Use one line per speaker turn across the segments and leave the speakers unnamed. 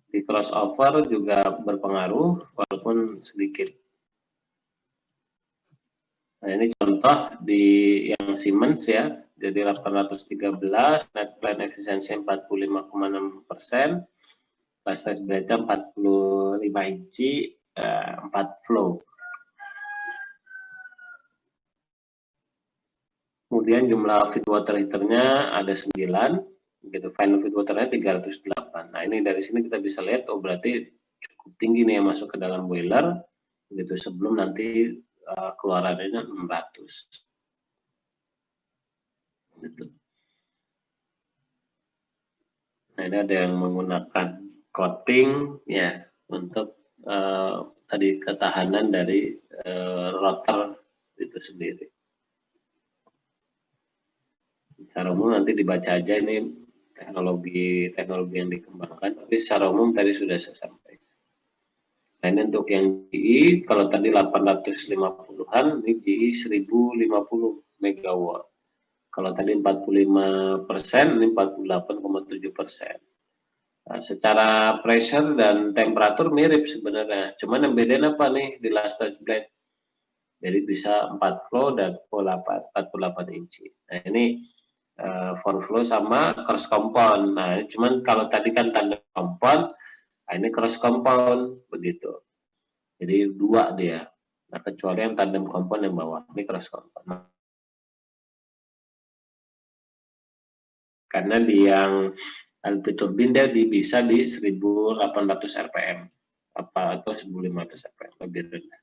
Di crossover juga berpengaruh walaupun sedikit. Nah, ini contoh di yang Siemens ya, jadi 813, net plan efisiensi 45,6%, last berita 45 inci, 4 flow. Kemudian jumlah feed water heaternya ada 9, gitu. Final feed waternya 308. Nah, ini dari sini kita bisa lihat, oh berarti cukup tinggi nih yang masuk ke dalam boiler, gitu, sebelum nanti keluarannya 600. Gitu. Nah, ini ada yang menggunakan coating ya untuk tadi ketahanan dari rotor itu sendiri. Secara umum nanti dibaca aja ini teknologi yang dikembangkan, tapi secara umum tadi sudah saya sampaikan. Nah, ini untuk yang GE, kalau tadi 850-an, ini GE 1050 megawatt. Kalau tadi 45%, ini 48,7%. Nah, secara pressure dan temperatur mirip sebenarnya. Cuman yang beda apa nih di last touch blade? Jadi bisa 4 flow dan 48 inci. Nah, ini 4 flow sama cross compound. Nah, cuman kalau tadi kan tandem compound, nah ini cross compound begitu. Jadi dua dia. Nah, kecuali yang tandem compound yang bawah, ini cross compound. Nah, karena di yang LP turbin dia bisa di 1800 rpm atau 1500 rpm, lebih rendah.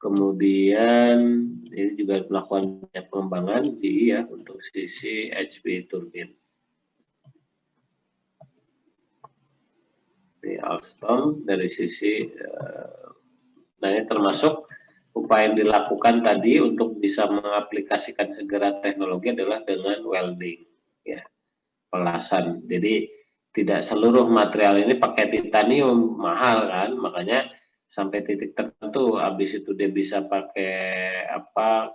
Kemudian ini juga melakukan pengembangan GE ya untuk sisi HP turbin. Ini Alstom dari sisi, nah ini termasuk upaya yang dilakukan tadi untuk bisa mengaplikasikan segera teknologi adalah dengan welding, ya, pelasan. Jadi tidak seluruh material ini pakai titanium, mahal kan, makanya sampai titik tertentu, habis itu dia bisa pakai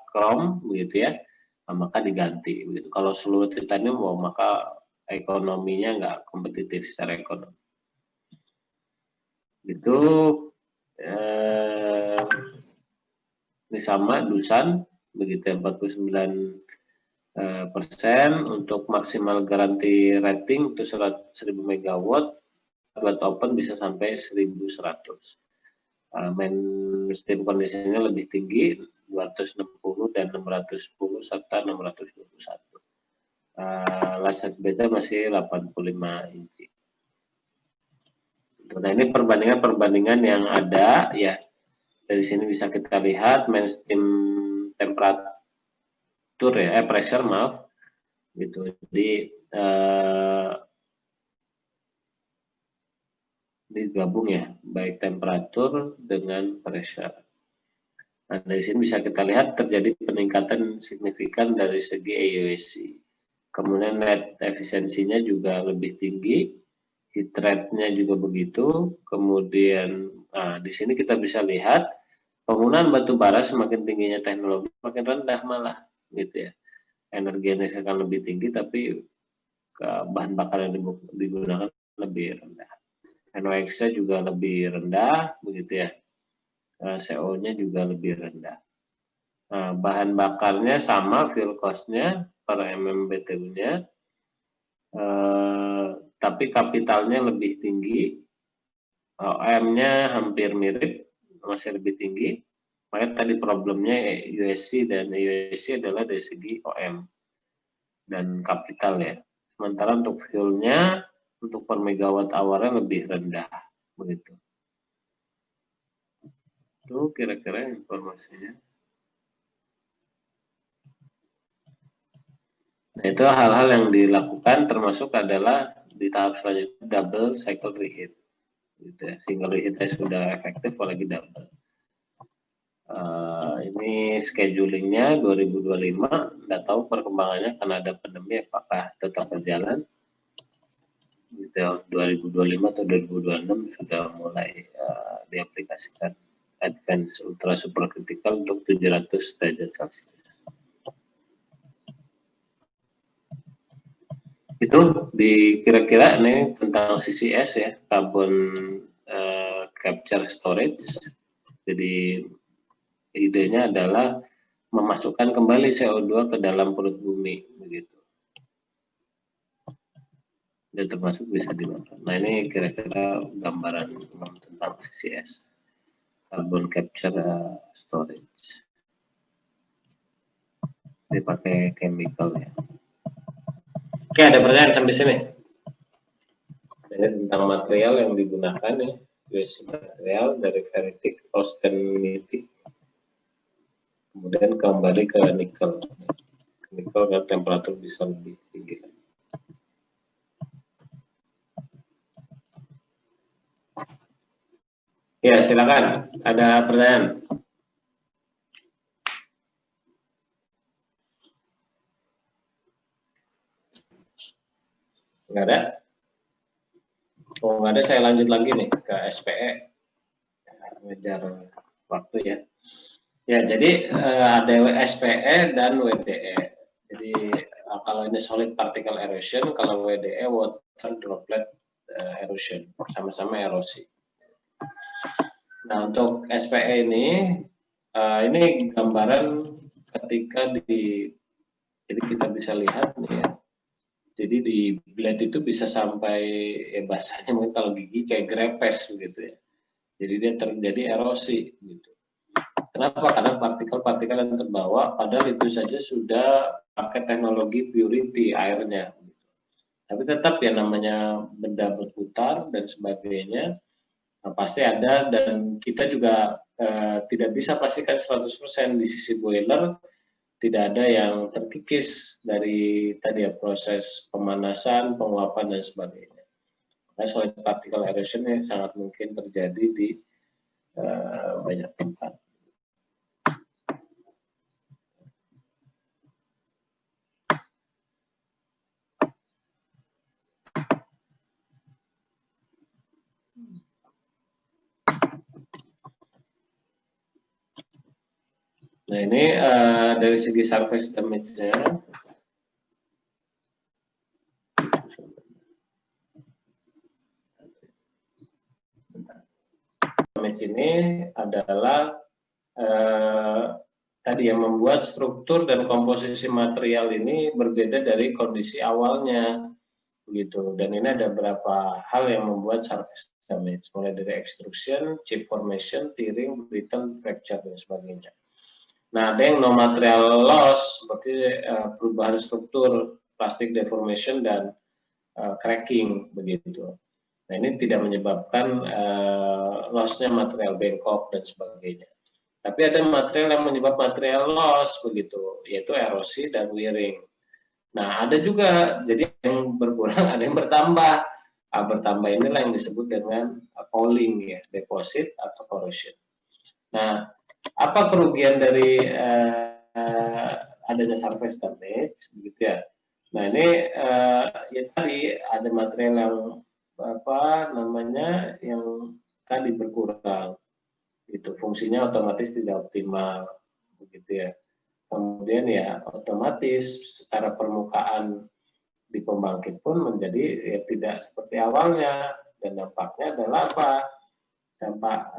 krom begitu ya, nah, maka diganti begitu. Kalau seluruh titanium, maka ekonominya nggak kompetitif secara ekonomi. Itu ini sama Dusan begitu ya, 49% untuk maksimal garansi rating itu 1000 megawatt, buat open bisa sampai 1100. Mainstream kondisinya lebih tinggi 260 dan 610 serta 621. Last beta masih 85 inci. Nah, ini perbandingan yang ada ya. Dari sini bisa kita lihat mainstream temperatur ya, pressure maaf gitu. Jadi digabung ya, baik temperatur dengan pressure. Nah, dari sini bisa kita lihat terjadi peningkatan signifikan dari segi AUSC. Kemudian net efisiensinya juga lebih tinggi, heat rate-nya juga begitu. Kemudian di sini kita bisa lihat penggunaan batu bara semakin tingginya teknologi, makin rendah malah gitu ya. Energinya akan lebih tinggi, tapi bahan bakar yang digunakan lebih rendah. NOx-nya juga lebih rendah, begitu ya. CO-nya juga lebih rendah. Nah, bahan bakarnya sama, fuel cost-nya per MMBTU-nya, tapi kapitalnya lebih tinggi, OM-nya hampir mirip, masih lebih tinggi. Makanya tadi problemnya USC dan USC adalah dari segi OM dan kapital ya. Sementara untuk fuel-nya, untuk per megawatt hour-nya lebih rendah, begitu. Itu kira-kira informasinya. Nah, itu hal-hal yang dilakukan termasuk adalah di tahap selanjutnya double cycle reheat. Gitu ya. Single reheat-nya sudah efektif, apalagi double. Ini schedulingnya 2025, nggak tahu perkembangannya karena ada pandemi apakah tetap berjalan. Gitu, 2025 atau 2026 sudah mulai diaplikasikan advance ultra supercritical untuk 700 derajat Celcius. Itu kira-kira ini tentang CCS ya, carbon capture storage. Jadi idenya adalah memasukkan kembali CO2 ke dalam perut bumi begitu. Dan termasuk bisa dimakan. Nah ini kira-kira gambaran tentang CCS, carbon capture storage. Dipakai chemical ya. Oke, ada pertanyaan sampai sini. Ini tentang material yang digunakan ya, USC material dari ferritic austenite. Kemudian kembali ke nikel. Nikel kan temperatur bisa lebih tinggi. Ya, silakan. Ada pertanyaan? Nggak ada? Oh, nggak ada, saya lanjut lagi nih ke SPE. Ngejar waktu ya. Ya, jadi ada SPE dan WDE. Jadi kalau ini solid particle erosion, kalau WDE water droplet erosion, sama-sama erosi. Nah, untuk SPE ini gambaran ketika jadi kita bisa lihat nih ya. Jadi di blade itu bisa sampai ya bahasanya mungkin kalau gigi kayak grepes gitu ya. Jadi dia terjadi erosi gitu. Kenapa? Karena partikel-partikel yang terbawa padahal itu saja sudah pakai teknologi purity airnya. Tapi tetap ya namanya benda berputar dan sebagainya, nah, pasti ada, dan kita juga tidak bisa pastikan 100% di sisi boiler. Tidak ada yang terkikis dari tadi ya proses pemanasan, penguapan dan sebagainya. Nah, solid particle erosion ini sangat mungkin terjadi di banyak tempat. Nah ini dari segi surface damage-nya, damage ini adalah tadi yang membuat struktur dan komposisi material ini berbeda dari kondisi awalnya, begitu. Dan ini ada beberapa hal yang membuat surface damage, mulai dari extrusion, chip formation, tearing, brittle, fracture dan sebagainya. Nah, ada yang no material loss seperti perubahan struktur, plastic deformation dan cracking begitu. Nah, ini tidak menyebabkan loss-nya material bengkok dan sebagainya. Tapi ada material yang menyebabkan material loss begitu, yaitu erosi dan wearing. Nah, ada juga jadi yang berkurang, ada yang bertambah. Nah, bertambah inilah yang disebut dengan falling ya, deposit atau corrosion. Nah, apa kerugian dari adanya surface damage begitu ya. Nah, ini ya tadi ada material yang yang tadi berkurang. Itu fungsinya otomatis tidak optimal begitu ya. Kemudian ya otomatis secara permukaan di pembangkit pun menjadi ya tidak seperti awalnya, dan dampaknya adalah apa? Dampak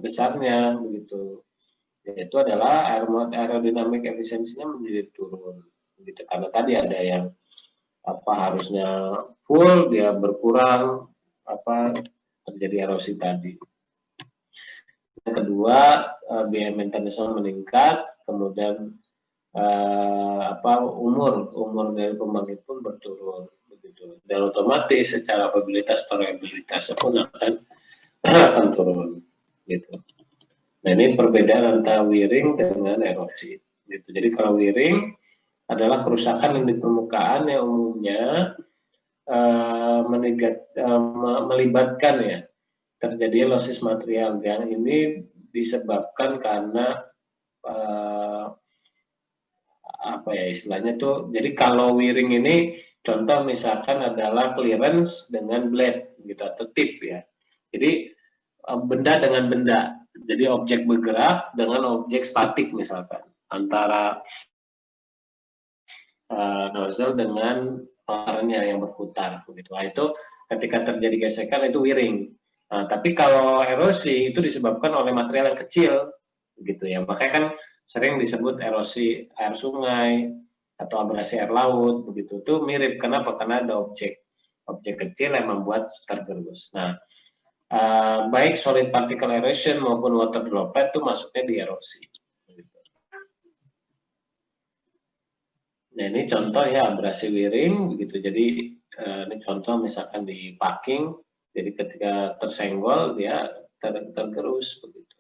besarnya begitu, yaitu adalah aerodinamik efisiensinya menjadi turun begitu, karena tadi ada yang harusnya full dia berkurang, terjadi erosi tadi. Yang kedua, biaya maintenance meningkat, kemudian umur dari pembangkit pun berturun begitu, dan otomatis secara kapabilitas storabilitasnya pun akan turun gitu. Nah, ini perbedaan antara wearing dengan erosi gitu. Jadi kalau wearing adalah kerusakan yang di permukaan yang umumnya melibatkan ya terjadi losis material, yang ini disebabkan karena istilahnya tuh, jadi kalau wearing ini contoh misalkan adalah clearance dengan blade gitu atau tip ya. Jadi benda dengan benda, jadi objek bergerak dengan objek statik misalkan, antara nozzle dengan pengaruhnya yang berputar begitu. Nah, itu ketika terjadi gesekan itu wiring. Nah, tapi kalau erosi itu disebabkan oleh material yang kecil begitu ya. Makanya kan sering disebut erosi air sungai atau abrasi air laut begitu. Itu mirip, kenapa? Karena ada objek kecil yang membuat tergerus. Nah, baik solid particle erosion maupun water droplet itu masuknya di erosi. Nah, ini contoh ya abrasi wiring begitu. Jadi ini contoh misalkan di packing, jadi ketika tersenggol dia tergerus begitu.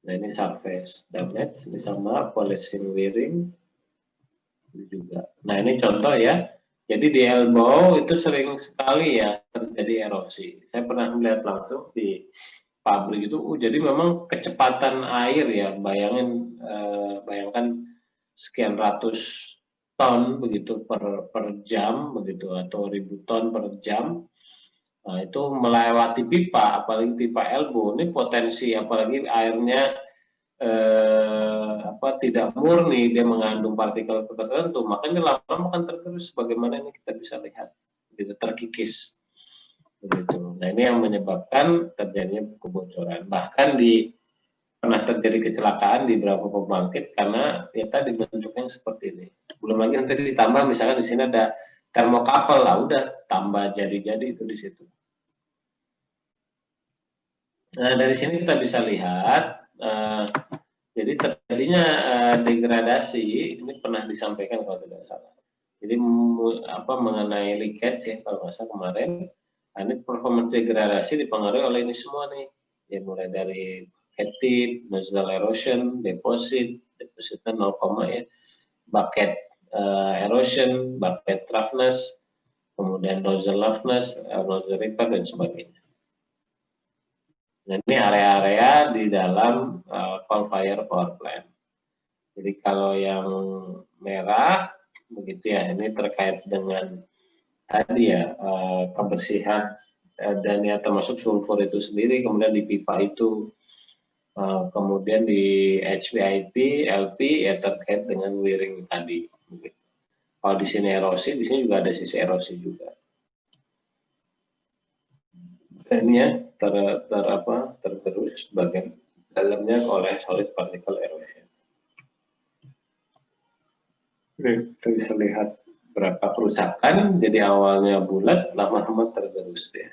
Nah, ini surface damage, ini sama polishing wiring juga. Nah, ini contoh ya. Jadi di elbow itu sering sekali ya terjadi erosi. Saya pernah melihat langsung di pabrik itu, jadi memang kecepatan air ya, bayangkan sekian ratus ton begitu per jam begitu, atau ribu ton per jam. Nah, itu melewati pipa, apalagi pipa elbow, ini potensi, apalagi airnya tidak murni, dia mengandung partikel tertentu, makanya lama-lama akan tergerus, bagaimana ini kita bisa lihat, gitu, terkikis. Begitu. Nah, ini yang menyebabkan terjadinya kebocoran. Bahkan pernah terjadi kecelakaan di beberapa pembangkit karena ya tadi bentuknya seperti ini. Belum lagi nanti ditambah misalkan di sini ada termokapel, lah udah tambah jadi-jadi itu di situ. Nah, dari sini kita bisa lihat jadi terjadinya degradasi, ini pernah disampaikan kalau tidak salah. Jadi mengenai leakage ya kalau nggak salah kemarin. Nah, ini performance degradasi dipengaruhi oleh ini semua nih, ya mulai dari tip, nozzle erosion, depositnya 0, ya, bucket erosion, bucket roughness, kemudian nozzle roughness, nozzle repair dan sebagainya. Nah, ini area-area di dalam coal fire power plant. Jadi kalau yang merah begitu ya, ini terkait dengan tadi ya kebersihan dan ya termasuk sulfur itu sendiri, kemudian di pipa itu, kemudian di HVIP, LP ya terkait dengan wiring tadi. Kalau di sini erosi, di sini juga ada sisi erosi juga. Dan ya tergerus bagian dalamnya oleh solid particle erosion. Kita bisa lihat berapa kerusakan, jadi awalnya bulat, lama-lama tergerus ya.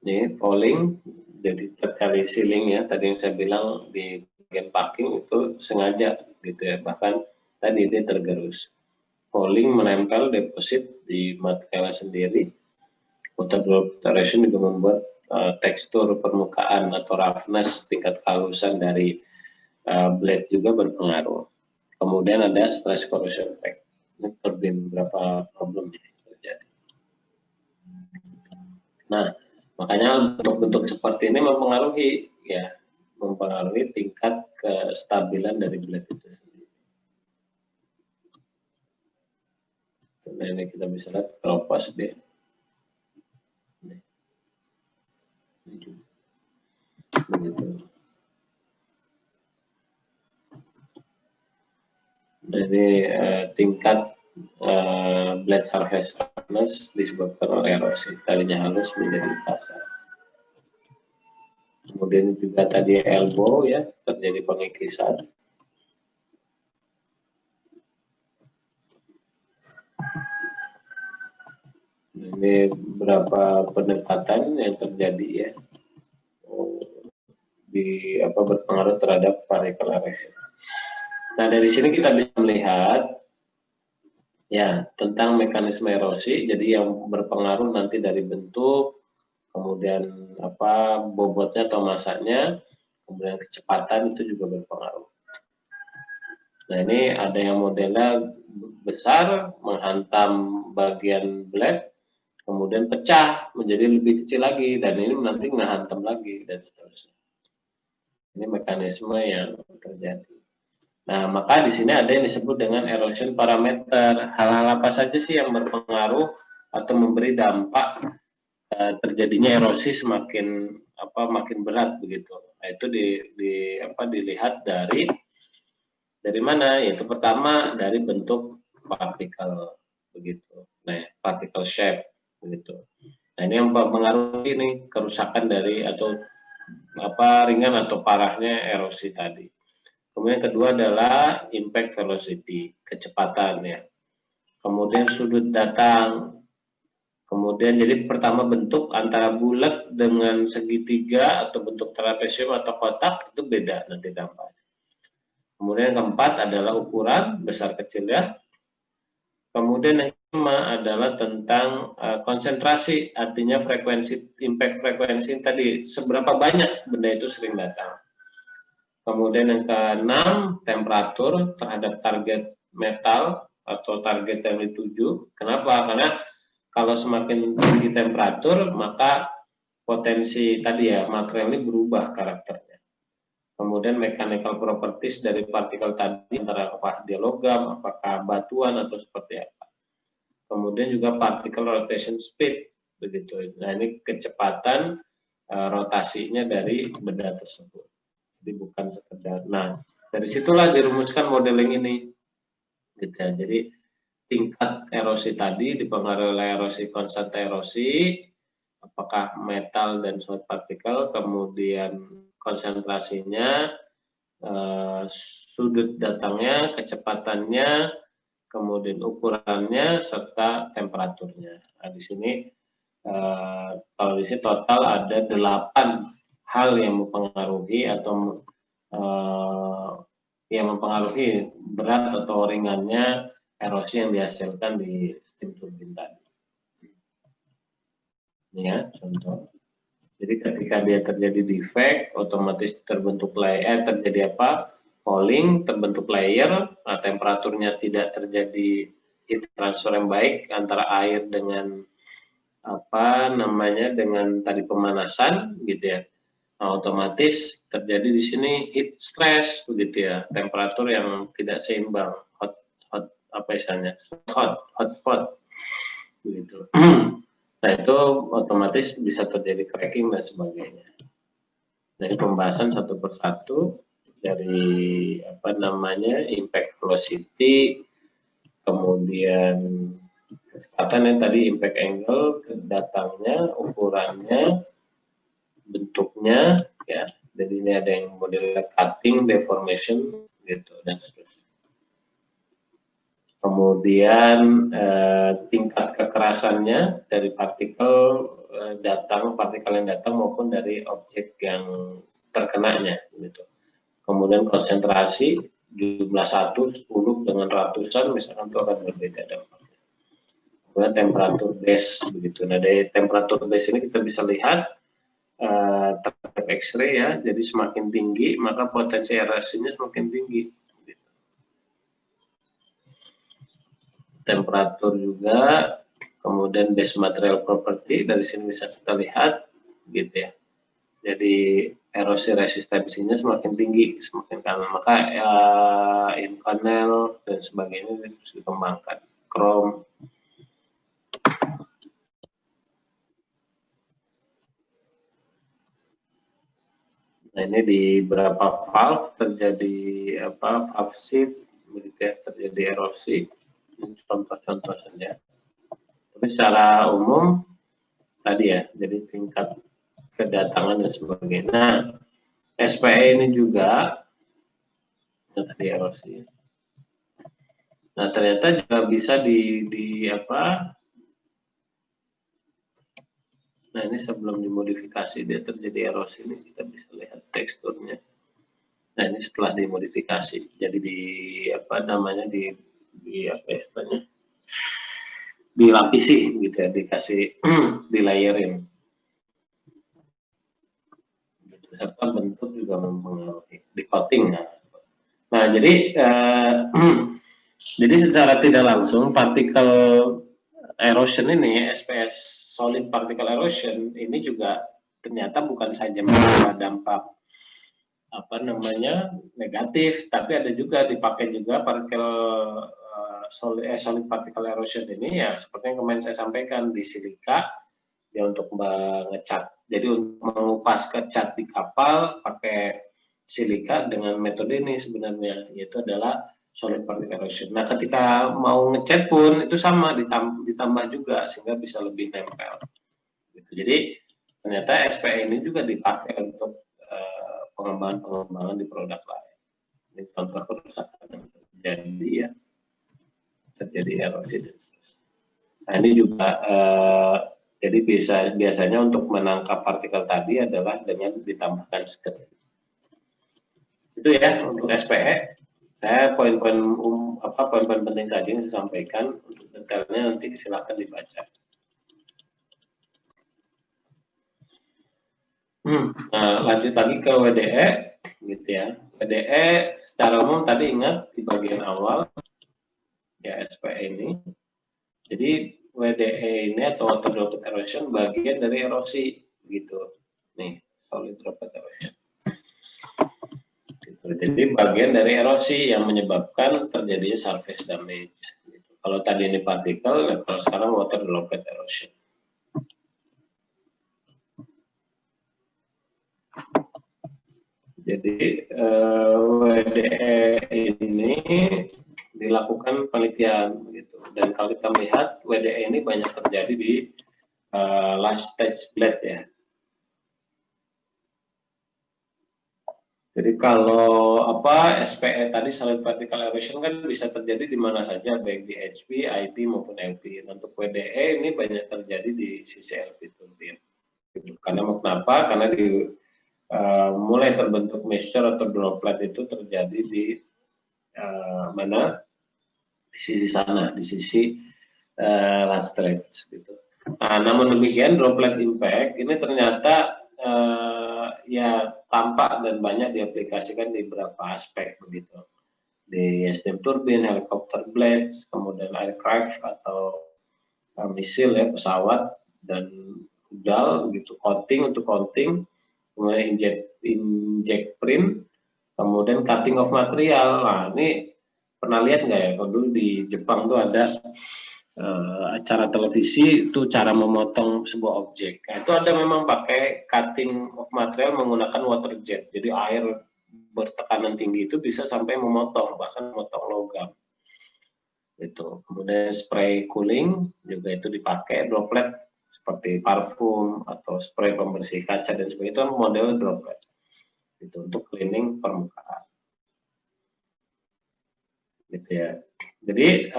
Ini falling, jadi terkali ceiling ya, tadi yang saya bilang di bagian packing itu sengaja gitu ya, bahkan tadi dia tergerus. Falling menempel deposit di materialnya sendiri. Water droplet erosion juga membuat tekstur permukaan atau roughness, tingkat kehalusan dari blade juga berpengaruh. Kemudian ada stress corrosion effect. Ini beberapa problem yang terjadi. Nah, makanya bentuk-bentuk seperti ini mempengaruhi tingkat kestabilan dari blade itu sendiri. Nah, ini kita bisa lihat kelopas dia. Begitu. Jadi tingkat blade surface roughness disebabkan oleh erosi, tadinya halus menjadi kasar. Kemudian juga tadi elbow ya, terjadi pengikisan. Ini berapa pendekatan yang terjadi ya, berpengaruh terhadap particle erosion. Nah, dari sini kita bisa melihat ya tentang mekanisme erosi. Jadi yang berpengaruh nanti dari bentuk, kemudian bobotnya atau masanya, kemudian kecepatan itu juga berpengaruh. Nah, ini ada yang modelnya besar menghantam bagian blade, kemudian pecah menjadi lebih kecil lagi, dan ini nanti menghantam lagi dan seterusnya. Ini mekanisme yang terjadi. Nah, maka di sini ada yang disebut dengan erosion parameter. Hal-hal apa saja sih yang berpengaruh atau memberi dampak terjadinya erosi semakin makin berat begitu. Nah, itu dilihat dari mana? Yaitu pertama dari bentuk partikel begitu. Nah, particle shape begitu. Nah, ini yang mempengaruhi ini kerusakan dari atau ringan atau parahnya erosi tadi. Kemudian kedua adalah impact velocity, kecepatan ya. Kemudian sudut datang. Kemudian jadi pertama bentuk antara bulat dengan segitiga atau bentuk trapesium atau kotak itu beda nanti dampaknya. Kemudian keempat adalah ukuran besar kecilnya. Kemudian yang kelima adalah tentang konsentrasi, artinya frekuensi, impact frekuensi tadi, seberapa banyak benda itu sering datang. Kemudian yang keenam, temperatur terhadap target metal atau target yang dituju. Kenapa? Karena kalau semakin tinggi temperatur, maka potensi tadi ya, material ini berubah karakternya. Kemudian mechanical properties dari partikel tadi, antara apakah dia logam, apakah batuan, atau seperti apa. Kemudian juga particle rotation speed, begitu. Nah, ini kecepatan rotasinya dari benda tersebut. Jadi bukan sekedar. Nah, dari situlah dirumuskan modeling ini. Gitu ya. Jadi tingkat erosi tadi dipengaruhi oleh erosi, konstanta erosi, apakah metal dan solid partikel, kemudian konsentrasinya, sudut datangnya, kecepatannya, kemudian ukurannya, serta temperaturnya. Nah, di sini kalau di sini total ada 8 hal yang mempengaruhi atau yang mempengaruhi berat atau ringannya erosi yang dihasilkan di steam turbine tadi. Ini ya contoh. Jadi ketika dia terjadi defect, otomatis terbentuk layer, terjadi falling, terbentuk layer, nah, temperaturnya tidak terjadi heat transfer yang baik antara air dengan dengan tadi pemanasan, gitu ya. Nah, otomatis terjadi di sini heat stress, begitu ya, temperatur yang tidak seimbang, hot spot, begitu. Nah, itu otomatis bisa terjadi cracking dan sebagainya. Dari pembahasan satu persatu dari impact velocity, kemudian kecepatan yang tadi impact angle, datangnya, ukurannya, bentuknya, ya. Jadi ini ada yang model cutting, deformation, gitu dan seterusnya. Kemudian tingkat kekerasannya dari partikel yang datang maupun dari objek yang terkenanya, gitu. Kemudian konsentrasi jumlah 1, 10 dengan ratusan, misalkan itu akan berbeda dampaknya. Kemudian temperatur base, begitu. Nah, dari temperatur base ini kita bisa lihat terhadap X-ray ya, jadi semakin tinggi maka potensi erosinya semakin tinggi. Temperatur juga, kemudian base material property dari sini bisa kita lihat, gitu ya. Jadi erosi resistensinya semakin tinggi, semakin kanan, maka inconel dan sebagainya harus dikembangkan. Chrome. Nah, ini di beberapa valve terjadi valve shift, begitu ya, terjadi erosi. Contoh-contoh saja. Tapi secara umum tadi ya, jadi tingkat kedatangan dan sebagainya. Nah, SPE ini juga tadi erosi. Nah, ternyata juga bisa Nah, ini sebelum dimodifikasi dia terjadi erosi, ini kita bisa lihat teksturnya. Nah, ini setelah dimodifikasi, jadi dilapisi gitu ya, dikasih dilayerin. Serta bentuk juga mempengaruhi, di coating. Nah, jadi jadi secara tidak langsung partikel erosion ini, SPS solid particle erosion ini juga ternyata bukan saja membawa dampak negatif, tapi ada juga dipakai juga partikel solid particle erosion ini ya seperti yang kemarin saya sampaikan di silika, dia untuk mengecat Jadi untuk mengupas cat di kapal pakai silika dengan metode ini sebenarnya, yaitu adalah solid particle erosion. Nah, ketika mau ngecat pun itu sama, ditambah juga sehingga bisa lebih nempel. Gitu. Jadi ternyata SPE ini juga dipakai untuk pengembangan di produk lain. Ini contoh kerusakan yang terjadi ya, terjadi erosi. Nah, ini juga jadi biasanya untuk menangkap partikel tadi adalah dengan ditambahkan skirt. Itu ya untuk SPE. Saya poin-poin poin-poin penting saja yang saya sampaikan. Untuk detailnya nanti silakan dibaca. Nah, lanjut lagi ke WDE, gitu ya. WDE secara umum tadi ingat di bagian awal ya SPE ini. Jadi WDE ini atau water droplet erosion bagian dari erosi, gitu. Nih, solid droplet erosion. Gitu. Jadi bagian dari erosi yang menyebabkan terjadinya surface damage. Gitu. Kalau tadi ini partikel, kalau sekarang water droplet erosion. Jadi WDE ini dilakukan penelitian, gitu. Dan kalau kita melihat WDE ini banyak terjadi di last stage blade ya. Jadi kalau SPE tadi solid particle erosion kan bisa terjadi di mana saja, baik di HP, IP maupun LP. Untuk WDE ini banyak terjadi di sisi LP turbin. Gitu. Karena kenapa? Karena mulai terbentuk mixture atau droplet itu terjadi di mana? Di sisi sana, di sisi last stage gitu. Nah, namun demikian droplet impact ini ternyata ya tampak dan banyak diaplikasikan di beberapa aspek begitu. Di steam turbine, helicopter blades, kemudian aircraft atau misil ya, pesawat dan rudal gitu, coating untuk coating, kemudian inject print, kemudian cutting of material. Nah, ini pernah lihat nggak ya, kalau dulu di Jepang tuh ada acara televisi itu cara memotong sebuah objek. Nah, itu ada memang pakai cutting of material menggunakan water jet. Jadi air bertekanan tinggi itu bisa sampai memotong, bahkan memotong logam. Itu. Kemudian spray cooling juga itu dipakai droplet seperti parfum atau spray pembersih kaca dan sebagainya, itu model droplet. Itu untuk cleaning permukaan. Gitu ya. Jadi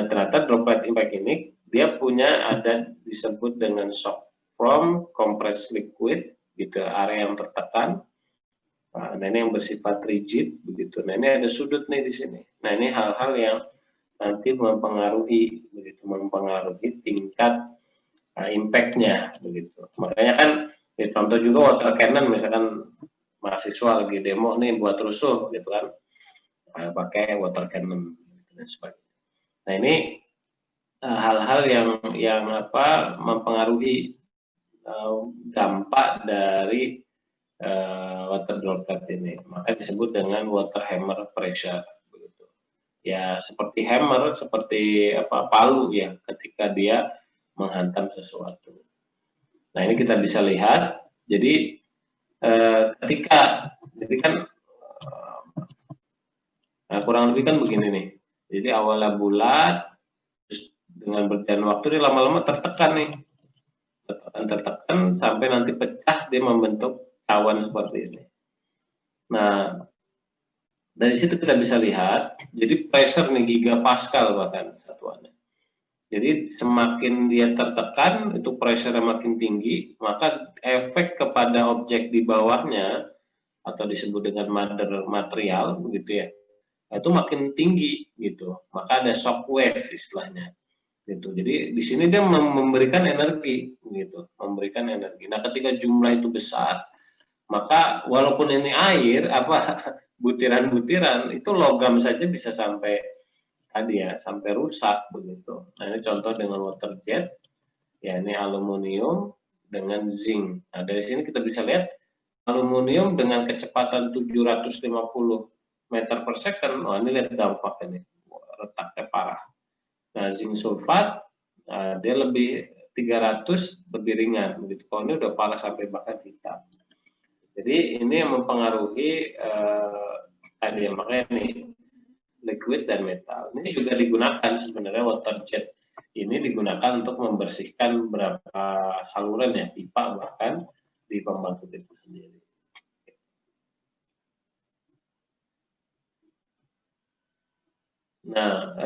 ternyata droplet impact ini dia punya ada disebut dengan shock from compressed liquid, gitu, area yang tertekan. Nah, ini yang bersifat rigid begitu. Nah, ini ada sudut nih di sini. Nah, ini hal-hal yang nanti mempengaruhi tingkat impact-nya begitu. Makanya kan ya, contoh juga water cannon, misalkan mahasiswa lagi demo nih buat rusuh gitu kan, pakai water cannon dan sebagainya. Nah, ini hal-hal yang mempengaruhi dampak dari water droplet ini. Maka disebut dengan water hammer pressure begitu. Ya, seperti hammer, seperti palu ya ketika dia menghantam sesuatu. Nah, ini kita bisa lihat. Jadi jadi kan kurang lebih kan begini nih. Jadi awalnya bulat, terus dengan berjalan waktu dia lama-lama tertekan nih, tertekan sampai nanti pecah, dia membentuk cawan seperti ini. Nah, dari situ kita bisa lihat, jadi pressure nih gigapascal bahkan satuannya. Jadi semakin dia tertekan, itu pressure makin tinggi, maka efek kepada objek di bawahnya atau disebut dengan mother material begitu ya, itu makin tinggi gitu. Maka ada shock wave istilahnya. Gitu. Jadi di sini dia memberikan energi gitu, memberikan energi. Nah, ketika jumlah itu besar, maka walaupun ini air butiran-butiran itu logam saja bisa sampai tadi ya, sampai rusak begitu. Nah, ini contoh dengan water jet, ya ini aluminium dengan zinc. Nah, dari sini kita bisa lihat aluminium dengan kecepatan 750 meter per second, oh ini lihat dampaknya nih, retaknya parah. Nah, zinc sulfat, dia lebih 300 lebih ringan begitu. Kalau ini udah parah sampai bahkan hitam. Jadi ini yang mempengaruhi tadi ya, makanya nih liquid dan metal. Ini juga digunakan sebenarnya water jet ini digunakan untuk membersihkan beberapa saluran ya, pipa bahkan di pembangkit itu sendiri. Nah,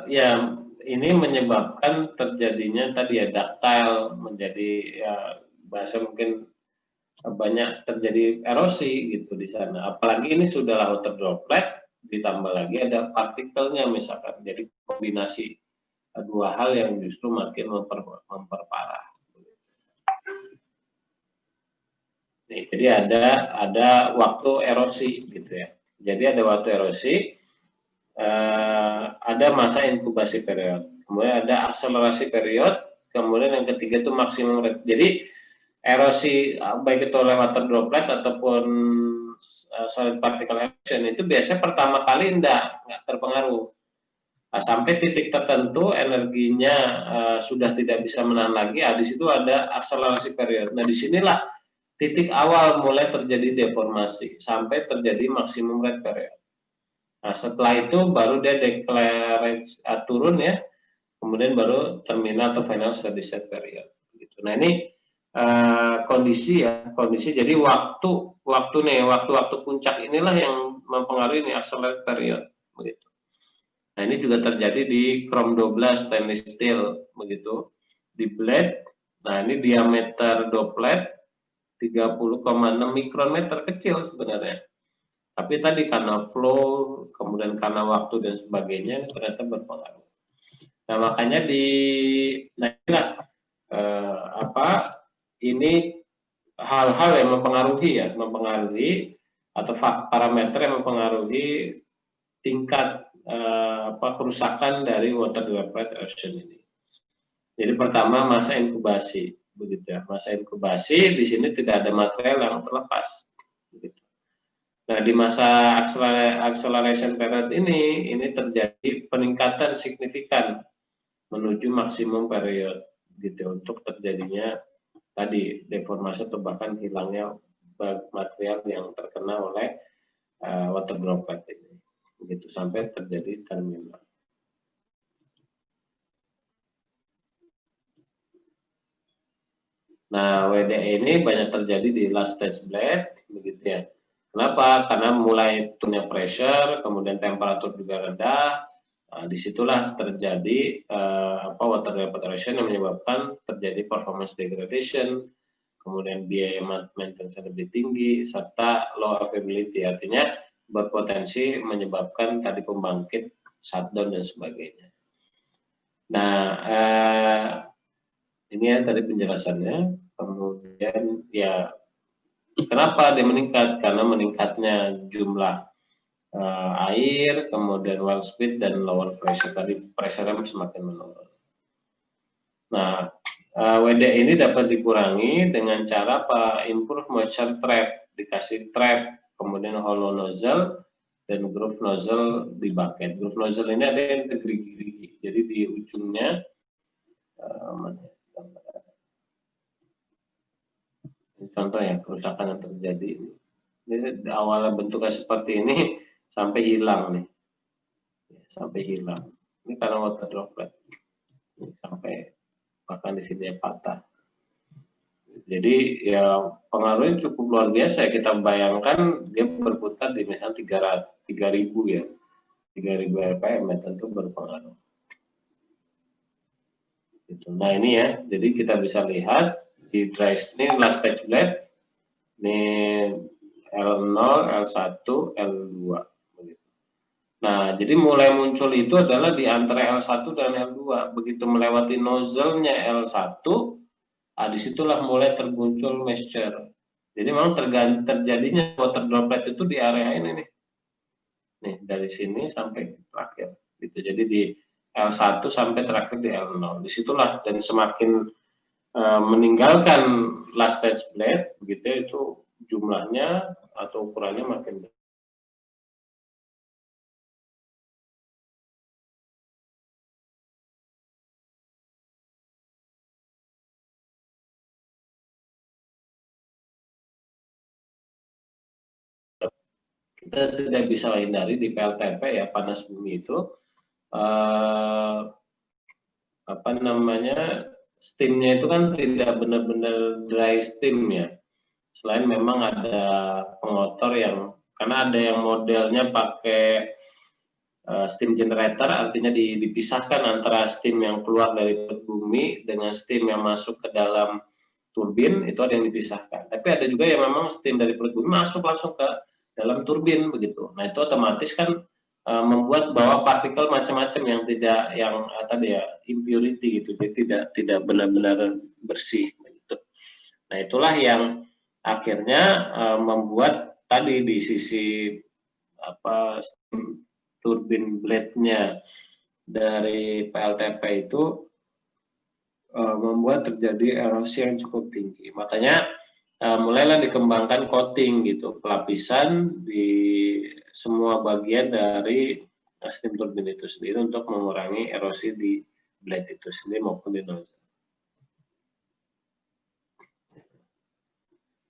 ya ini menyebabkan terjadinya tadi ya ductile menjadi ya bahasa mungkin banyak terjadi erosi gitu di sana. Apalagi ini sudah water droplet, ditambah lagi ada partikelnya misalkan. Jadi kombinasi dua hal yang justru makin memperparah. Nih, jadi ada waktu erosi gitu ya. Jadi ada waktu erosi, ada masa inkubasi period, kemudian ada akselerasi period, kemudian yang ketiga itu maksimum rate. Jadi erosi baik itu oleh water droplet ataupun solid particle erosion itu biasanya pertama kali nggak terpengaruh. Nah, sampai titik tertentu energinya sudah tidak bisa menahan lagi, di situ ada akselerasi period. Nah, disinilah titik awal mulai terjadi deformasi sampai terjadi maksimum rate period. Nah, setelah itu baru dia declare turun ya, kemudian baru terminal atau final steady state period. Gitu. Nah, ini kondisi jadi waktu puncak inilah yang mempengaruhi ini accelerate period begitu. Nah, ini juga terjadi di chrome 12 stainless steel begitu, di blade. Nah, ini diameter doplet 30,6 mikrometer, kecil sebenarnya, tapi tadi karena flow kemudian karena waktu dan sebagainya ternyata berpengaruh. Nah, makanya ini hal-hal yang mempengaruhi atau parameter yang mempengaruhi tingkat kerusakan dari water droplet erosion ini. Jadi pertama masa inkubasi, begitu ya. Masa inkubasi di sini tidak ada material yang terlepas. Begitu. Nah, di masa acceleration period ini terjadi peningkatan signifikan menuju maksimum period, gitu, untuk terjadinya tadi deformasi atau bahkan hilangnya material yang terkena oleh water droplet ini, begitu sampai terjadi terminal. Nah, WDE ini banyak terjadi di last stage blade, begitu ya. Kenapa? Karena mulai turunnya pressure, kemudian temperatur juga rendah. Nah, disitulah terjadi water droplet erosion yang menyebabkan terjadi performance degradation, kemudian biaya maintenance lebih tinggi, serta low availability, artinya berpotensi menyebabkan tadi pembangkit shutdown dan sebagainya. Nah, ini ya tadi penjelasannya. Kemudian ya kenapa dia meningkat? Karena meningkatnya jumlah air, kemudian well speed dan lower pressure. Tadi pressure-nya semakin menurun. Nah, WD ini dapat dikurangi dengan cara improve moisture trap, dikasih trap, kemudian hollow nozzle dan groove nozzle di bucket. Groove nozzle ini ada yang gerigi-gerigi, jadi di ujungnya contoh ya kerusakan yang terjadi ini. Jadi awalnya bentuknya seperti ini sampai hilang nih, sampai hilang. Ini karena water droplet sampai bahkan di sini patah. Jadi ya pengaruhnya cukup luar biasa. Kita bayangkan dia berputar di misalnya 3000 ya, 3000 rpm ya, tentu berpengaruh. Gitu. Nah, ini ya, jadi kita bisa lihat di dry ini last stage blade, ini L0, L1, L2. Nah, jadi mulai muncul itu adalah di antara L1 dan L2. Begitu melewati nozzle-nya L1, disitulah mulai termuncul moisture. Jadi memang terjadinya water droplet itu di area ini nih. Nih, dari sini sampai terakhir. Gitu. Jadi di L1 sampai terakhir di L0. Disitulah, dan semakin meninggalkan last stage blade, begitu itu jumlahnya atau ukurannya makin besar. kita tidak bisa hindari di PLTP ya, panas bumi itu apa namanya, steamnya itu kan tidak benar-benar dry steam ya. Selain memang ada pengotor yang, karena ada yang modelnya pakai steam generator, artinya dipisahkan antara steam yang keluar dari perut bumi dengan steam yang masuk ke dalam turbin, itu ada yang dipisahkan. Tapi ada juga yang memang steam dari perut bumi masuk langsung ke dalam turbin begitu. Nah itu otomatis kan membuat bahwa partikel macam-macam yang tidak, yang tadi ya impurity gitu, jadi tidak benar-benar bersih begitu. Nah itulah yang akhirnya membuat tadi di sisi apa turbin blade-nya dari PLTP itu membuat terjadi erosi yang cukup tinggi. Makanya mulailah dikembangkan coating gitu, pelapisan di semua bagian dari steam turbin itu sendiri untuk mengurangi erosi di blade itu sendiri maupun di nozzle.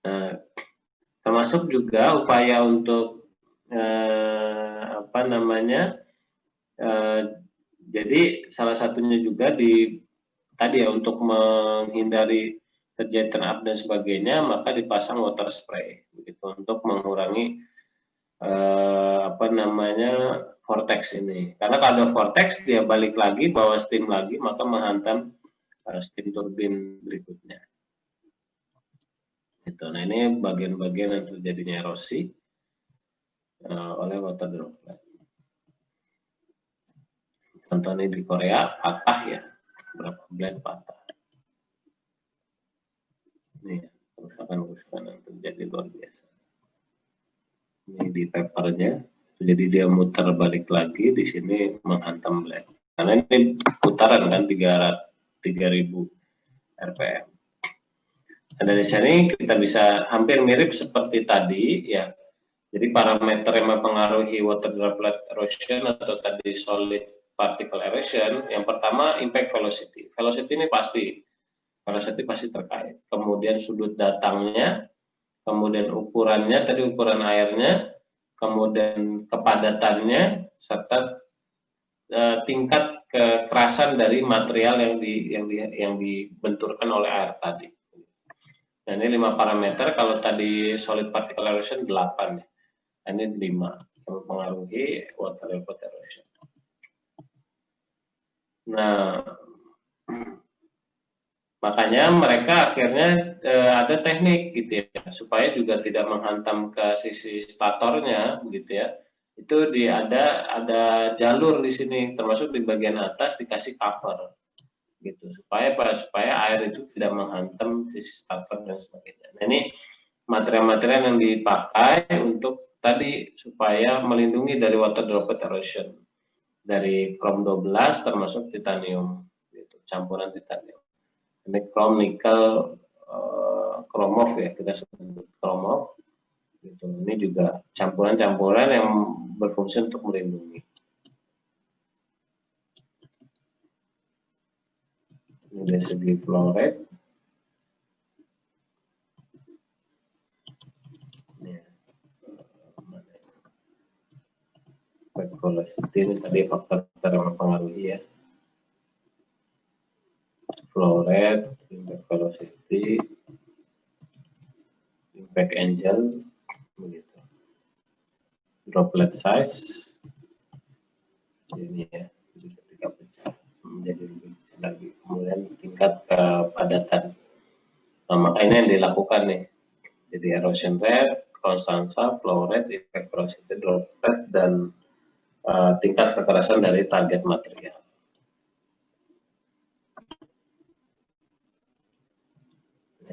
Nah, termasuk juga upaya untuk apa namanya, jadi salah satunya juga di tadi ya, untuk menghindari terjadi turn up dan sebagainya, maka dipasang water spray begitu untuk mengurangi apa namanya vortex ini. Karena kalau ada vortex dia balik lagi bawa steam lagi, maka menghantam steam turbin berikutnya. Gitu. Nah ini bagian-bagian yang terjadinya erosi oleh water droplet. Contohnya di Korea patah ya, berapa blade patah. Nih kerusakan-kerusakan yang terjadi luar biasa. Ini di papernya, jadi dia muter balik lagi di sini menghantam blade. Karena ini putaran kan 3000 RPM. Nah, dari sini kita bisa hampir mirip seperti tadi ya. Jadi parameter yang mempengaruhi water droplet erosion atau tadi solid particle erosion, yang pertama impact velocity. Velocity ini pasti terkait. Kemudian sudut datangnya, kemudian ukurannya, tadi ukuran airnya, kemudian kepadatannya, serta tingkat kekerasan dari material yang dibenturkan oleh air tadi. Nah, ini 5 parameter. Kalau tadi solid particle erosion 8 ya. Nah, ini 5 yang mempengaruhi water droplet erosion. Nah, makanya mereka akhirnya ada teknik gitu ya, supaya juga tidak menghantam ke sisi statornya begitu ya. Itu ada jalur di sini, termasuk di bagian atas dikasih cover gitu, supaya air itu tidak menghantam sisi stator dan sebagainya. Nah, ini material-material yang dipakai untuk tadi supaya melindungi dari water droplet erosion dari chrome 12 termasuk titanium gitu, campuran titanium. Ini chrome, nikel, chrome ya, kita sebut chrome gitu. Ini juga campuran-campuran yang berfungsi untuk melindungi. Ini dari segi fluoride. Velocity ini tadi faktor yang mempengaruhi ya. Fluoride, impact velocity, impact angle, begitu. Droplet size, ini ya, ketika pecah menjadi lebih kecil lagi. Kemudian tingkat kepadatan. Nah, maka ini yang dilakukan nih. Jadi erosion rate, konstansa, flow rate, impact velocity, droplet, dan tingkat kekerasan dari target material.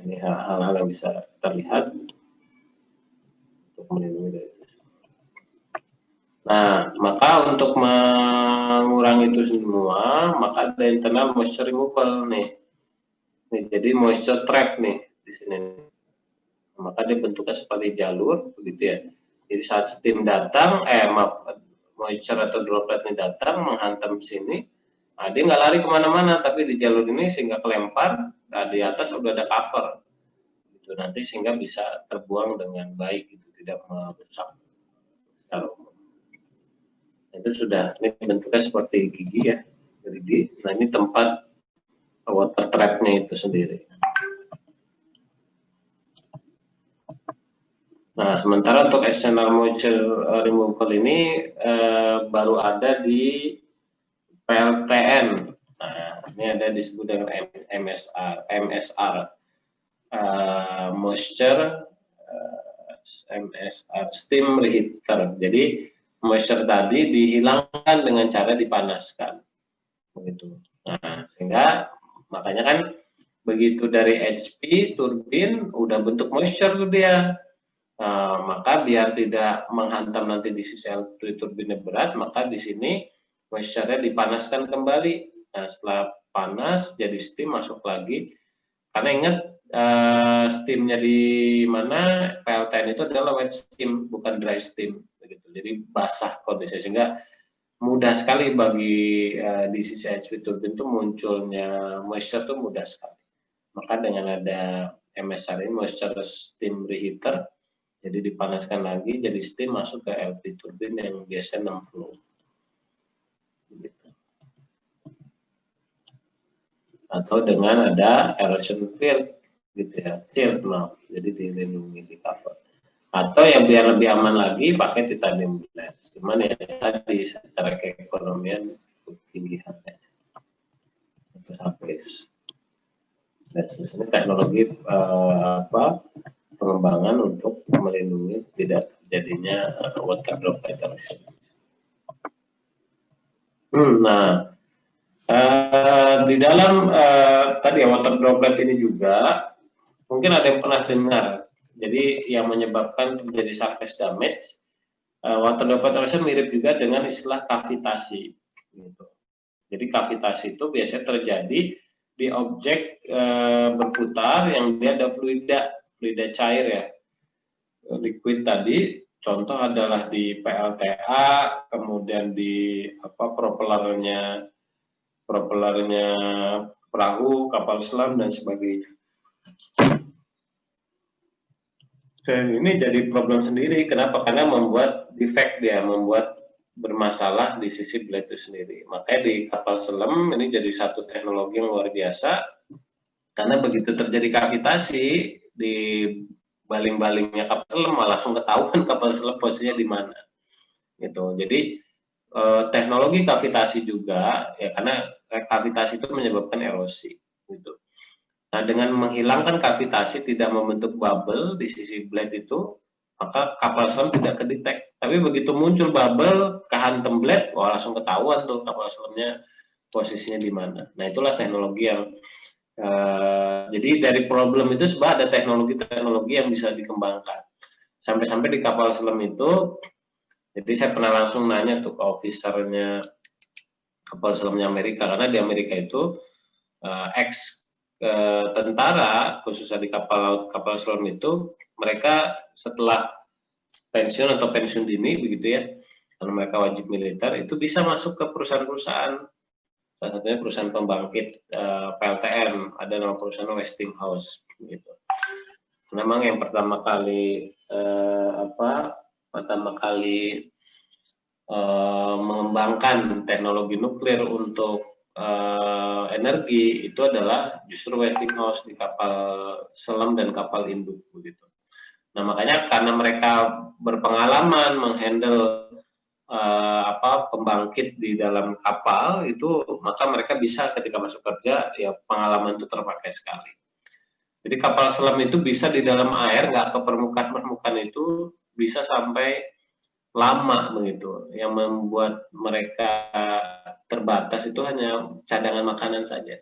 Ini hal-hal yang bisa terlihat untuk melindungi dari itu. Nah, maka untuk mengurangi itu semua, maka ada internal moisture removal nih. Jadi moisture trap nih di sini. Maka dia bentuknya seperti jalur, begitu ya. Jadi saat steam datang, moisture atau droplet ini datang menghantam sini, nah, dia nggak lari kemana-mana, tapi di jalur ini sehingga kelempar. Nah, di atas sudah ada cover, gitu, nanti sehingga bisa terbuang dengan baik, gitu, tidak merusak itu sudah, ini bentuknya seperti gigi ya, gigi. Nah ini tempat water trap-nya itu sendiri. Nah, sementara untuk external moisture removal ini baru ada di PLTN. Nah, ini ada disebut dengan MSR, moisture MSR steam reheater. Jadi moisture tadi dihilangkan dengan cara dipanaskan, begitu. Nah, sehingga makanya kan begitu dari HP turbin udah bentuk moisture tuh dia. Nah, maka biar tidak menghantam nanti di sisi turbinnya berat, maka di sini moisture-nya dipanaskan kembali. Nah, setelah panas jadi steam masuk lagi. Karena ingat steamnya di mana PLTN itu adalah wet steam, bukan dry steam, begitu. Jadi basah kondisinya, sehingga mudah sekali bagi di sisi HP turbin itu munculnya moisture itu mudah sekali. Maka dengan ada MSR ini, moisture steam reheater, jadi dipanaskan lagi, jadi steam masuk ke LP turbin yang biasa 6 flow. Gitu. Atau dengan ada erosion field, gitu ya, shield, no. Jadi dilindungi di cover. Atau yang biar lebih aman lagi pakai titanium blade. Cuman ya tadi secara keekonomian cukup tinggi harganya. Itu sampai. Dan ini teknologi pengembangan untuk melindungi tidak terjadinya water droplet erosion. Nah, di dalam tadi ya water droplet ini juga mungkin ada yang pernah dengar. Jadi yang menyebabkan terjadi surface damage, water droplet erosion mirip juga dengan istilah kavitasi. Gitu. Jadi kavitasi itu biasanya terjadi di objek berputar yang dia ada fluida cair ya, liquid tadi. Contoh adalah di PLTA, kemudian di propellernya perahu, kapal selam dan sebagainya. Dan ini jadi problem sendiri. Kenapa? Karena membuat defect dia, membuat bermasalah di sisi blade itu sendiri. Makanya di kapal selam ini jadi satu teknologi yang luar biasa. Karena begitu terjadi kavitasi di baling-balingnya kapal selam, malah langsung ketahuan kapal selam posisinya di mana. Gitu. Jadi teknologi kavitasi juga, ya karena kavitasi itu menyebabkan erosi. Gitu. Nah, dengan menghilangkan kavitasi, tidak membentuk bubble di sisi blade itu, maka kapal selam tidak kedetek. Tapi begitu muncul bubble, kehantem blade, wah langsung ketahuan tuh kapal selamnya posisinya di mana. Nah, itulah teknologi yang jadi dari problem itu sebenarnya ada teknologi-teknologi yang bisa dikembangkan. Sampai-sampai di kapal selam itu, jadi saya pernah langsung nanya tuh ke officernya kapal selamnya Amerika, karena di Amerika itu tentara, khususnya di kapal laut, kapal selam itu, mereka setelah pensiun atau pensiun dini, begitu ya, karena mereka wajib militer, itu bisa masuk ke perusahaan-perusahaan. Salah satunya perusahaan pembangkit PLTN, ada nama perusahaan Westinghouse, gitu. Memang yang pertama kali mengembangkan teknologi nuklir untuk energi itu adalah justru Westinghouse di kapal selam dan kapal induk, begitu. Nah, makanya karena mereka berpengalaman menghandle pembangkit di dalam kapal itu, maka mereka bisa ketika masuk kerja, ya pengalaman itu terpakai sekali. Jadi kapal selam itu bisa di dalam air, nggak ke permukaan itu bisa sampai lama begitu. Yang membuat mereka terbatas itu hanya cadangan makanan saja.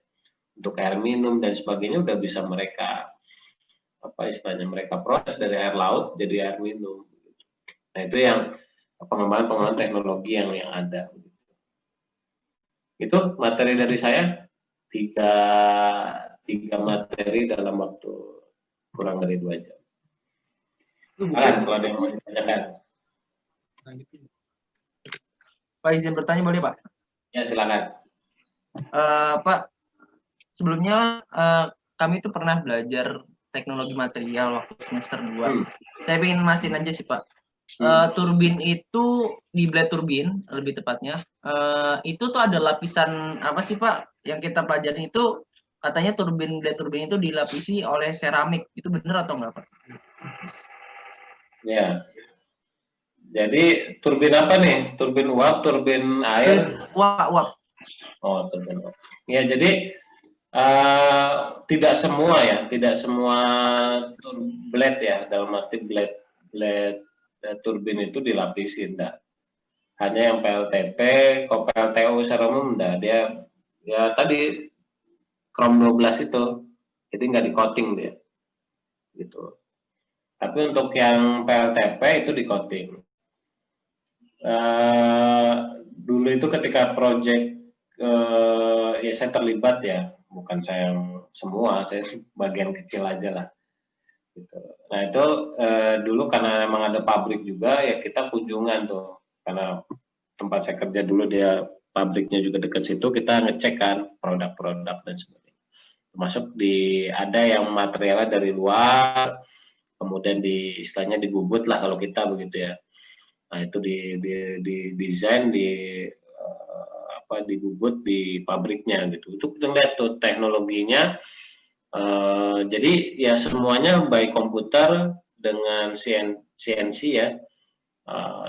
Untuk air minum dan sebagainya udah bisa mereka mereka proses dari air laut jadi air minum. Nah, itu yang pengembangan teknologi yang ada. Itu materi dari saya, tiga materi dalam waktu kurang dari 2 jam. Kalau ada yang mau ditanyakan.
Pak, izin bertanya boleh Pak?
Ya, silakan.
Pak, sebelumnya kami itu pernah belajar teknologi material waktu semester 2. Saya ingin mastiin aja sih Pak. turbin itu di blade turbin lebih tepatnya itu tuh ada lapisan apa sih Pak yang kita pelajari itu katanya blade turbin itu dilapisi oleh seramik, itu benar atau enggak Pak?
Ya, jadi turbin apa nih? Turbin uap, turbin air?
Uap.
Oh, turbin uap. Ya, jadi tidak semua ya, tidak semua blade ya, dalam arti blade turbin itu dilapisi, enggak. Hanya yang PLTP, kalau PLTU secara umum enggak, dia ya tadi Chrome 12 itu, jadi nggak di coating dia, gitu. Tapi untuk yang PLTP itu di coating. Dulu itu ketika project ya saya terlibat ya, bukan saya yang semua, saya bagian kecil aja lah. Gitu. Nah itu dulu karena memang ada pabrik juga ya kita kunjungan tuh, karena tempat saya kerja dulu dia pabriknya juga dekat situ, kita ngecek kan produk-produk dan sebagainya. Termasuk ada yang materialnya dari luar, kemudian istilahnya dibubut lah kalau kita begitu ya. Nah itu di desain dibubut di pabriknya gitu. Itu kita lihat tuh teknologinya. Jadi ya semuanya by komputer dengan CNC ya,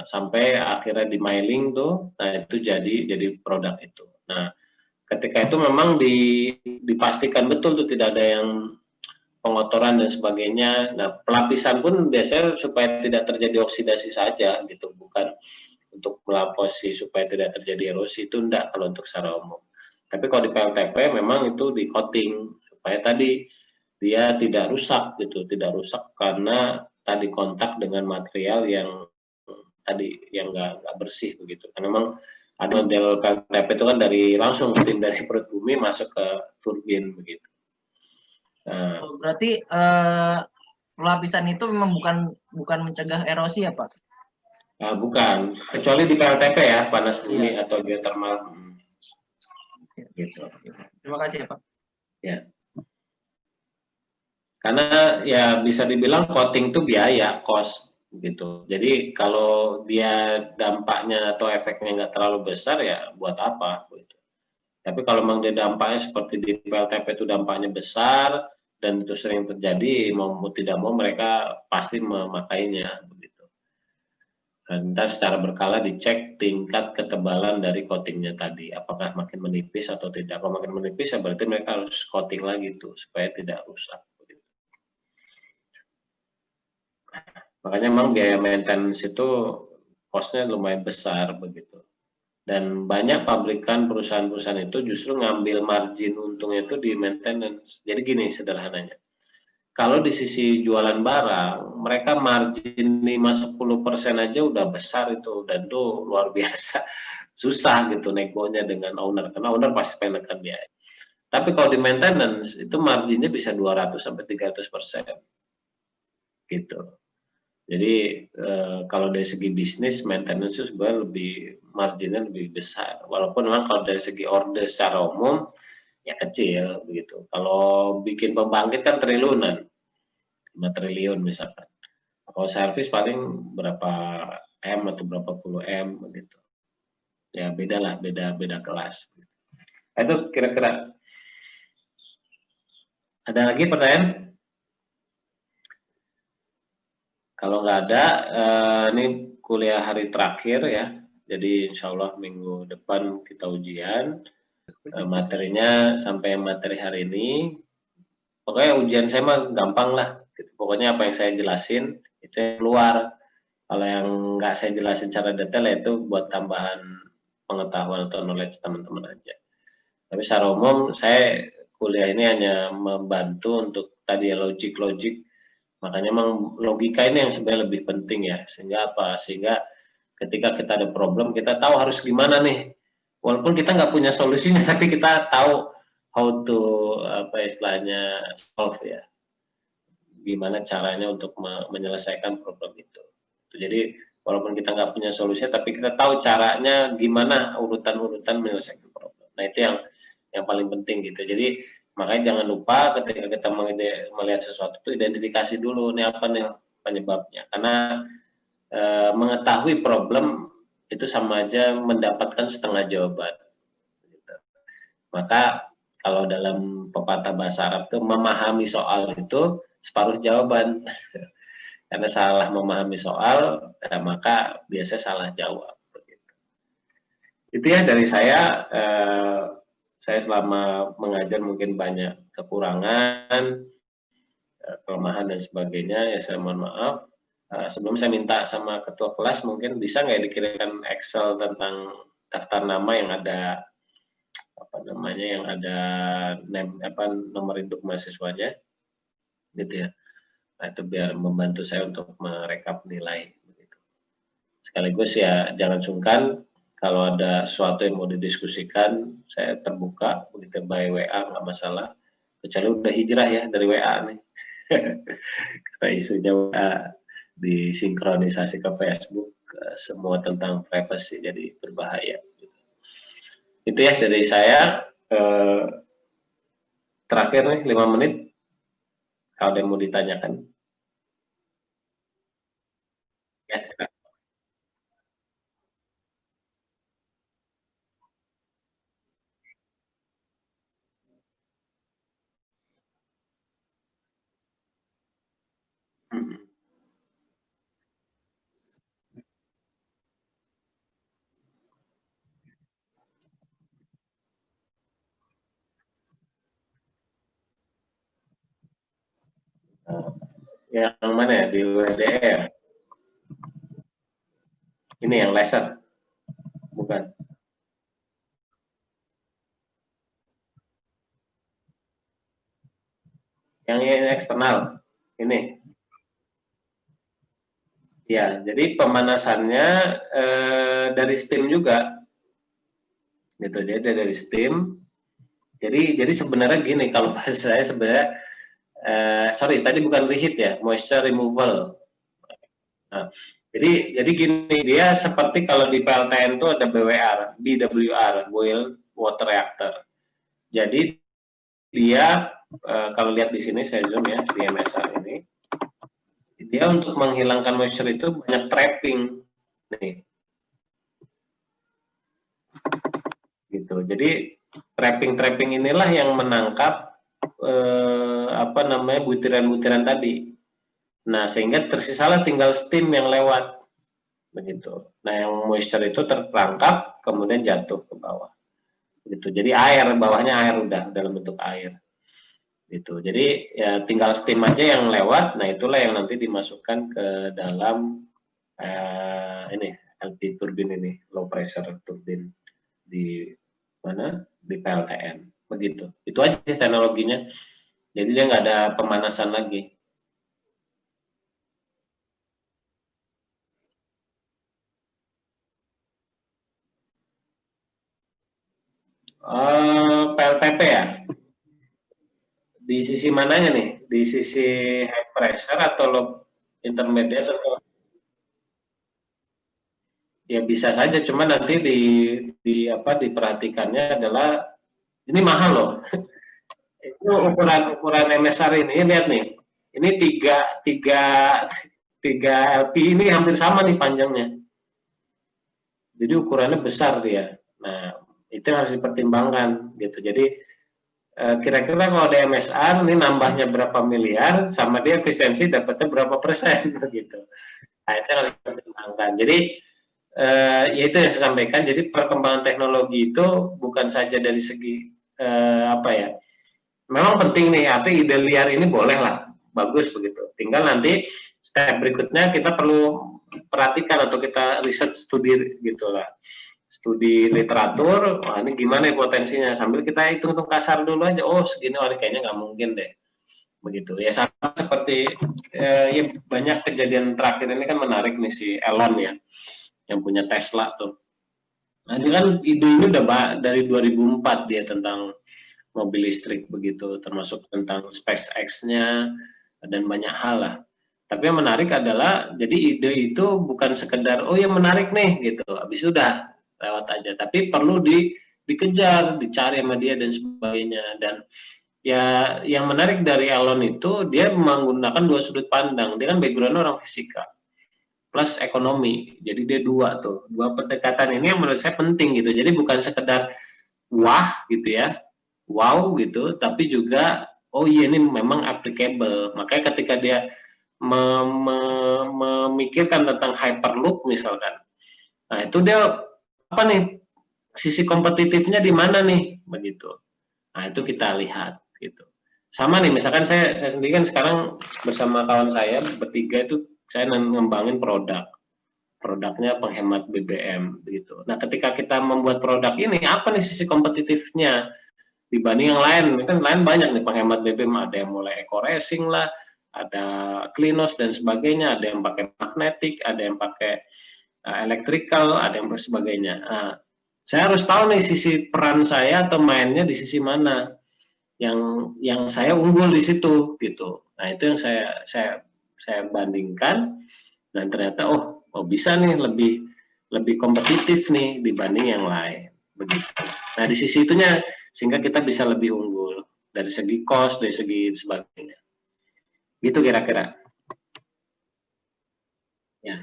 sampai akhirnya di mailing tuh. Nah itu jadi produk itu. Nah ketika itu memang dipastikan betul tuh tidak ada yang pengotoran dan sebagainya. Nah pelapisan pun biasanya supaya tidak terjadi oksidasi saja gitu, bukan untuk melapisi supaya tidak terjadi erosi, itu enggak kalau untuk secara umum. Tapi kalau di PLTP memang itu di coating supaya tadi dia tidak rusak gitu, tidak rusak karena tadi kontak dengan material yang tadi yang nggak bersih begitu. Karena memang ada model PLTP itu kan langsung steam dari perut bumi masuk ke turbin begitu. Nah,
berarti lapisan itu memang bukan mencegah erosi ya Pak?
Bukan, kecuali di PLTP ya, panas bumi atau geothermal. Gitu.
Terima kasih ya Pak.
Ya. Karena ya bisa dibilang coating itu biaya, cost gitu. Jadi kalau dia dampaknya atau efeknya nggak terlalu besar ya buat apa gitu. Tapi kalau memang dia dampaknya seperti di PLTP itu dampaknya besar dan itu sering terjadi, mau tidak mau mereka pasti memakainya begitu. Dan ntar secara berkala dicek tingkat ketebalan dari coatingnya tadi, apakah makin menipis atau tidak. Kalau makin menipis ya berarti mereka harus coating lagi tuh supaya tidak rusak. Makanya memang biaya maintenance itu cost-nya lumayan besar begitu. Dan banyak pabrikan perusahaan-perusahaan itu justru ngambil margin untungnya itu di maintenance. Jadi gini sederhananya. Kalau di sisi jualan barang, mereka margin 5-10% aja udah besar itu, dan itu luar biasa. Susah gitu negonya dengan owner, karena owner pasti pengen nekan biaya. Tapi kalau di maintenance, itu marginnya bisa 200-300%. Gitu. Jadi kalau dari segi bisnis maintenance itu sebenarnya marginnya lebih besar. Walaupun memang kalau dari segi order secara umum ya kecil begitu. Kalau bikin pembangkit kan triliunan, 5 triliun misalkan. Kalau servis paling berapa M atau berapa puluh M begitu. Ya beda lah, beda kelas. Itu kira-kira. Ada lagi pertanyaan? Kalau nggak ada, ini kuliah hari terakhir ya. Jadi insya Allah minggu depan kita ujian. Materinya sampai materi hari ini. Pokoknya ujian saya mah gampang lah. Gitu. Pokoknya apa yang saya jelasin itu yang keluar. Kalau yang nggak saya jelasin secara detail itu buat tambahan pengetahuan atau knowledge teman-teman aja. Tapi secara umum saya kuliah ini hanya membantu untuk tadi ya logik-logik. Makanya memang logika ini yang sebenarnya lebih penting ya. Sehingga apa? Sehingga ketika kita ada problem, kita tahu harus gimana nih. Walaupun kita nggak punya solusinya, tapi kita tahu how to apa istilahnya solve ya. Gimana caranya untuk menyelesaikan problem itu. Jadi walaupun kita nggak punya solusinya, tapi kita tahu caranya gimana urutan-urutan menyelesaikan problem. Nah itu yang paling penting gitu. Jadi makanya jangan lupa ketika kita melihat sesuatu itu identifikasi dulu nih apa nih penyebabnya. Karena mengetahui problem itu sama aja mendapatkan setengah jawaban. Gitu. Maka kalau dalam pepatah bahasa Arab itu memahami soal itu separuh jawaban. Karena salah memahami soal, maka biasanya salah jawab. Itu ya dari saya. Saya selama mengajar mungkin banyak kekurangan, kelemahan dan sebagainya. Ya saya mohon maaf. Sebelum saya minta sama ketua kelas, mungkin bisa nggak dikirimkan Excel tentang daftar nama yang ada yang ada nomor induk mahasiswanya, gitu ya. Nah, itu biar membantu saya untuk merekap nilai. Begitu. Sekaligus ya jangan sungkan kalau ada sesuatu yang mau didiskusikan, saya terbuka, begitu by WA nggak masalah. Kecuali udah hijrah ya dari WA nih. Karena isunya WA disinkronisasi ke Facebook, semua tentang privacy jadi berbahaya. Itu ya dari saya. Terakhir nih 5 menit, kalau ada yang mau ditanyakan. Ya, silakan. Yang mana ya? Di WDE ya? Ini yang lecture? Bukan. Yang ini eksternal? Ini? Ya, jadi pemanasannya dari Steam juga. Gitu, jadi dari Steam. Jadi sebenarnya gini, kalau saya sebenarnya, sorry, tadi bukan reheat ya, moisture removal. Nah, jadi gini, dia seperti kalau di PLTN itu ada BWR, Boil Water Reactor. Jadi dia kalau lihat di sini saya zoom ya di MSR ini, dia untuk menghilangkan moisture itu banyak trapping, nih, gitu. Jadi trapping inilah yang menangkap butiran-butiran tadi. Nah, sehingga tersisalah tinggal steam yang lewat, begitu. Nah, yang moisture itu terperangkap kemudian jatuh ke bawah, gitu. Jadi air, bawahnya air udah dalam bentuk air, gitu. Jadi ya tinggal steam aja yang lewat. Nah, itulah yang nanti dimasukkan ke dalam ini LP turbin ini, low pressure turbin di mana, di PLTN, begitu. Itu aja sih teknologinya. Jadi dia nggak ada pemanasan lagi. PLTP ya? Di sisi mananya nih? Di sisi high pressure atau low intermediate atau? Ya bisa saja, cuma nanti diperhatikannya adalah ini mahal loh. Itu ukuran MSR ini, lihat nih. Ini tiga LP ini hampir sama nih panjangnya. Jadi ukurannya besar dia. Nah, itu yang harus dipertimbangkan gitu. Jadi kira-kira kalau ada MSR ini nambahnya berapa miliar, sama dia efisiensi dapatnya berapa persen gitu. Nah, itu harus dipertimbangkan. Jadi ya itu yang saya sampaikan. Jadi perkembangan teknologi itu bukan saja dari segi memang penting nih, artinya ide liar ini boleh lah, bagus begitu. Tinggal nanti step berikutnya kita perlu perhatikan atau kita riset studi gitulah. Studi literatur, wah ini gimana ya potensinya, sambil kita hitung-hitung kasar dulu aja, oh segini, oh kayaknya nggak mungkin deh, begitu ya. Sama seperti ya banyak kejadian terakhir ini kan menarik nih, si Elon ya, yang punya Tesla tuh. Nah ini kan ide ini udah dari 2004 dia tentang mobil listrik begitu, termasuk tentang SpaceX-nya dan banyak hal lah. Tapi yang menarik adalah, jadi ide itu bukan sekedar oh ya menarik nih gitu, habis sudah lewat aja, tapi perlu dikejar, dicari sama dia dan sebagainya. Dan ya yang menarik dari Elon itu dia menggunakan dua sudut pandang. Dia kan background orang fisika. plus ekonomi. Jadi dia dua pendekatan ini yang menurut saya penting gitu. Jadi bukan sekedar wah gitu ya, wow gitu, tapi juga oh iya ini memang applicable. Makanya ketika dia memikirkan tentang hyperloop misalkan, nah itu dia apa nih sisi kompetitifnya di mana nih begitu. Nah itu kita lihat gitu. Sama nih misalkan saya sendiri kan sekarang bersama kawan saya bertiga itu saya ngembangin produknya penghemat BBM begitu. Nah ketika kita membuat produk ini apa nih sisi kompetitifnya dibanding yang lain? Kan lain banyak nih penghemat BBM, ada yang mulai eco racing lah, ada Klinos dan sebagainya, ada yang pakai magnetik, ada yang pakai electrical, ada yang sebagainya. Nah, saya harus tahu nih sisi peran saya atau mainnya di sisi mana yang saya unggul di situ gitu. Nah itu yang saya bandingkan dan ternyata oh bisa nih lebih kompetitif nih dibanding yang lain begitu. Nah di sisi itunya sehingga kita bisa lebih unggul dari segi cost, dari segi sebagainya. Gitu kira-kira. Ya.